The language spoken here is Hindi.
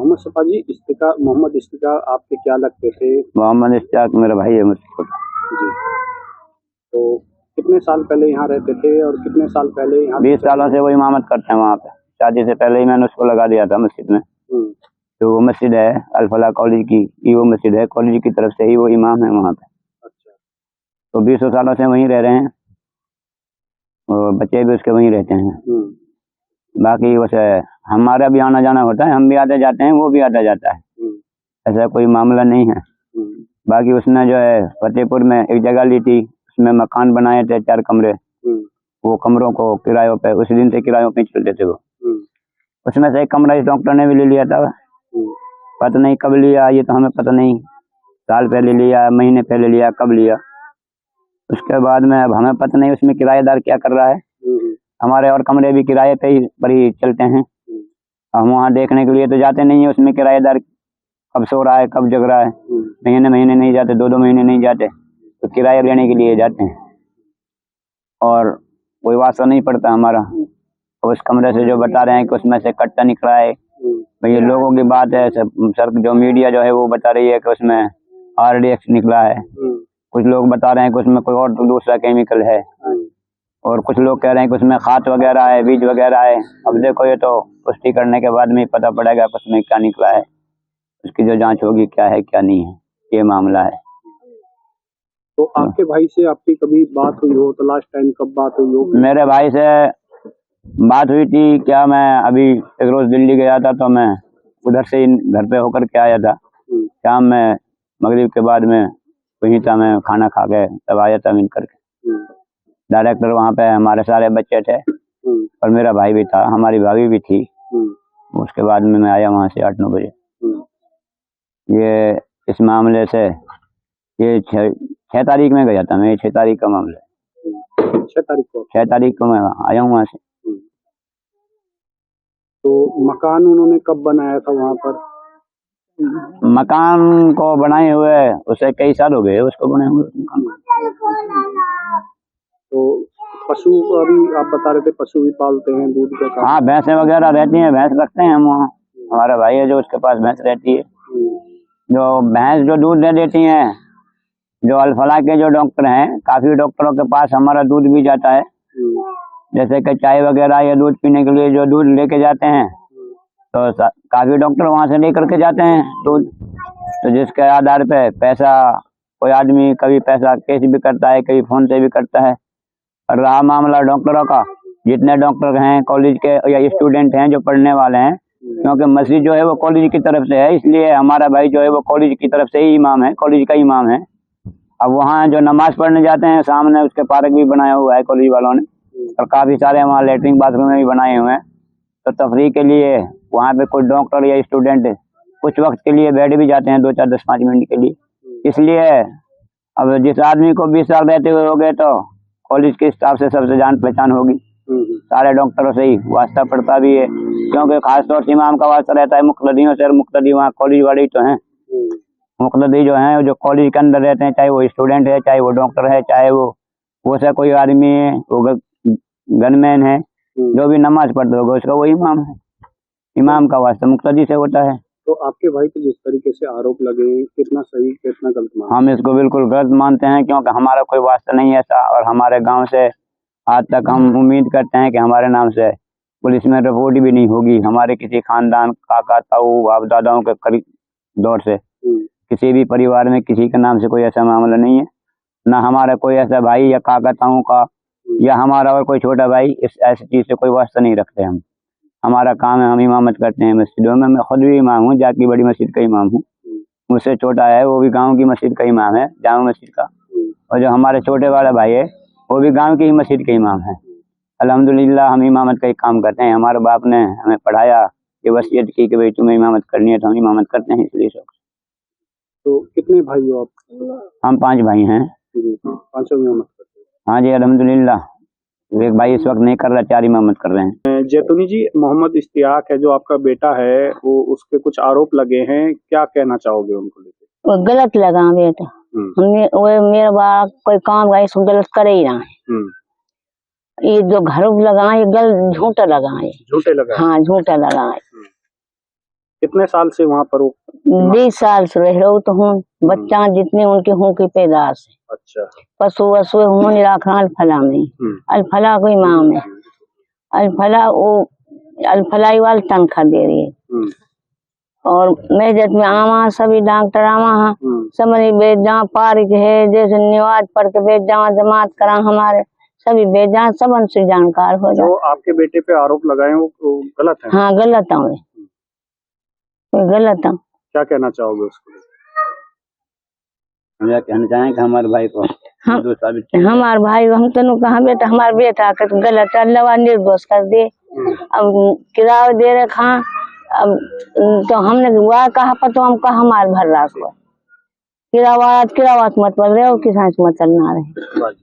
मोहम्मद सफा जी, मोहम्मद इश्तियाक आपके क्या लगते थे? मोहम्मद इश्तियाक मेरा भाई है मुझसे छोटा जी। तो कितने साल पहले यहाँ रहते थे और कितने साल पहले यहाँ? 20 सालों से वो इमामत करते हैं वहाँ पे। शादी से पहले ही मैंने उसको लगा दिया था मस्जिद में। तो वो मस्जिद है अल फलाह कॉलेज की, वो मस्जिद है कॉलेज की तरफ से ही वो इमाम है वहाँ पे। अच्छा। तो 20 सालों से वहीं रह रहे हैं और बच्चे भी उसके वहीं रहते हैं। बाकी वैसे हमारा भी आना जाना होता है, हम भी आते जाते हैं, वो भी आता जाता है, ऐसा कोई मामला नहीं है। बाकी उसने जो है फतेहपुर में एक जगह ली थी, उसमें मकान बनाए थे 4 कमरे। वो कमरों को किरायों पे उस दिन से किरायों पे चलते थे वो। उसमें से एक कमरा इस डॉक्टर ने भी ले लिया था। पता नहीं कब लिया, ये तो हमें पता नहीं, साल पहले लिया, महीने पहले लिया, कब लिया। उसके बाद में अब हमें पता नहीं उसमें किराएदार क्या कर रहा है। हमारे और कमरे भी किराए पे ही पर ही चलते हैं, हम वहाँ देखने के लिए तो जाते नहीं है उसमें किराएदार कब सो रहा है कब जग रहा है। महीने नहीं जाते, 2 महीने नहीं जाते, तो किराया लेने के लिए जाते हैं और कोई वास्ता नहीं पड़ता हमारा। उस कमरे से जो बता रहे हैं कि उसमें से कट्टा निकला है, भाई लोगों की बात है, सर जो मीडिया जो है वो बता रही है कि उसमें RDX निकला है। कुछ लोग बता रहे हैं कि उसमें कोई और दूसरा केमिकल है, और कुछ लोग कह रहे हैं कि उसमें खाद वगैरह है, बीज वगैरह है। अब देखो ये तो पुष्टि करने के बाद में पता पड़ेगा कि उसमें क्या निकला है, उसकी जो जांच होगी क्या है क्या नहीं है, ये मामला है। तो आपके भाई से आपकी कभी बात हुई हो तो लास्ट टाइम कब बात हुई हो? मेरे भाई से बात हुई थी क्या, मैं अभी एक रोज दिल्ली गया था, तो मैं उधर से ही घर पे होकर के आया था। शाम में मगरिब के बाद में वहीं था, मैं खाना खा के तब आया था मिल करके। डायरेक्टर वहाँ पे हमारे सारे बच्चे थे और मेरा भाई भी था, हमारी भाभी भी थी। उसके बाद में मैं आया वहाँ से 8-9 बजे। ये इस मामले से ये 6 तारीख में गया था मैं, ये 6 तारीख का मामला है। 6 तारीख को मैं आया हूँ वहाँ से। तो मकान उन्होंने कब बनाया था वहाँ पर? मकान को बनाए हुए उसे कई साल हो गए उसको बने हुए। तो पशु अभी आप बता रहे थे पशु भी पालते हैं, दूध का काम? हाँ, भैंसें वगैरह रहती हैं, भैंस रखते हैं हम वहाँ। हमारा भाई है जो उसके पास भैंस रहती है, जो भैंस जो दूध दे देती हैं। जो अल फलाह के जो डॉक्टर हैं, काफी डॉक्टरों के पास हमारा दूध भी जाता है। जैसे कि चाय वगैरह या दूध पीने के लिए जो दूध लेके जाते हैं, तो काफी डॉक्टर वहाँ से लेकर के जाते हैं दूध। तो जिसके आधार पे पैसा कोई आदमी कभी पैसा कैश भी करता है, कभी फोन से भी करता है। और रहा मामला डॉक्टरों का, जितने डॉक्टर हैं कॉलेज के या स्टूडेंट हैं जो पढ़ने वाले हैं, क्योंकि मस्जिद जो है वो कॉलेज की तरफ से है, इसलिए हमारा भाई जो है वो कॉलेज की तरफ से ही इमाम है, कॉलेज का इमाम है। अब वहाँ जो नमाज पढ़ने जाते हैं, सामने उसके पार्क भी बनाया हुआ है कॉलेज वालों ने, और काफी सारे वहाँ लेटरिन बाथरूम भी बनाए हुए हैं। तो तफरीह के लिए वहाँ पे कोई डॉक्टर या स्टूडेंट कुछ वक्त के लिए बैठ भी जाते हैं, 2-4, 10-5 मिनट के लिए। इसलिए अब जिस आदमी को 20 साल रहते हुए हो गए, तो कॉलेज के स्टाफ से सबसे जान पहचान होगी, सारे डॉक्टरों से ही वास्ता पड़ता भी है, क्योंकि खासतौर से इमाम का वास्ता रहता है मुक्तदियों से, और मुक्तदी वहाँ कॉलेज वाले ही तो हैं। मुक्तदी जो हैं जो कॉलेज के अंदर रहते हैं, चाहे वो स्टूडेंट है, चाहे वो डॉक्टर है, चाहे वो से कोई आदमी है, वो गनमैन है, जो भी नमाज पढ़ते होगा उसका वो इमाम है। इमाम का वास्ता मुक्तदी से होता है। तो आपके भाई को जिस तरीके से आरोप लगे, कितना सही कितना गलत मानते हैं? हम इसको बिल्कुल गलत मानते हैं, क्योंकि हमारा कोई वास्ता नहीं है ऐसा, और हमारे गांव से आज तक हम उम्मीद करते हैं कि हमारे नाम से पुलिस में रिपोर्ट भी नहीं होगी। हमारे किसी खानदान, काका ताऊ बाप दादाओं के करीब दौर से किसी भी परिवार में किसी के नाम से कोई ऐसा मामला नहीं है, ना हमारा कोई ऐसा भाई या काका ताऊ का या हमारा और कोई छोटा भाई इस ऐसी चीज से कोई वास्ता नहीं रखते हम। हमारा काम है, हम इमामत करते हैं मस्जिदों में। मैं खुद भी इमाम हूँ, जाकी बड़ी मस्जिद का इमाम हूँ। मुझसे छोटा है वो भी गांव की मस्जिद का इमाम है, जामा मस्जिद का, और जो हमारे छोटे वाला भाई है वो भी गांव की ही मस्जिद का इमाम है। अल्हम्दुलिल्लाह हम इमामत का ही काम करते हैं। हमारे बाप ने हमें पढ़ाया, ये वसीयत की कि भाई तुम्हें इमामत करनी है, तो हम इमामत करते हैं इसलिए शौक। तो कितने भाई हो आप? हम 5 भाई हैं। 5 इमामत करते हैं? हाँ जी, अल्हम्दुलिल्लाह। एक भाई इस वक्त नहीं कर रहा, 4 इमामत कर रहे हैं। जैतूनी जी, मोहम्मद इश्तियाक है जो आपका बेटा है, वो उसके कुछ आरोप लगे हैं, क्या कहना चाहोगे उनको लेकर? वो गलत लगा बेटा, हमने वो मेरा बाप कोई काम गए गलत करे ही ना है। ये जो घर लगा ये गलत झूठा लगा है। झूठे लगा? हाँ, झूठा लगा है। कितने साल से वहाँ पर वो? 20 साल से रह रहे तो हूँ। बच्चा जितने उनके हूँ की पैदाश है। अच्छा। पशु वसु हूँ निराखा अल्फला में, अल्फला कोई माँ में, अल्फला वो अल्फलाई वाल तनखा दे रही है। और मेजत में आवा सभी डॉक्टर आवा सब बेजा पारिक है जैसे निवाज पढ़ के बेजा जमात करा हमारे सभी बेजा सब उनसे जानकार हो जाए। जो आपके बेटे पे आरोप लगाए वो गलत है? हाँ गलत है, गलत है। क्या कहना चाहोगे उसको? हम यह कहना चाहेंगे हमारे भाई को हमारे भाई हम तो कहा बेटा हमारे बेटा का गलत अल्लाह निर्दोष कर दे। अब किराया दे रखा अब तो हमने वह कहा पर तो हम कहा हमारे भर रहा किरावात मत पड़ रहे और किसान मत चलना रहे।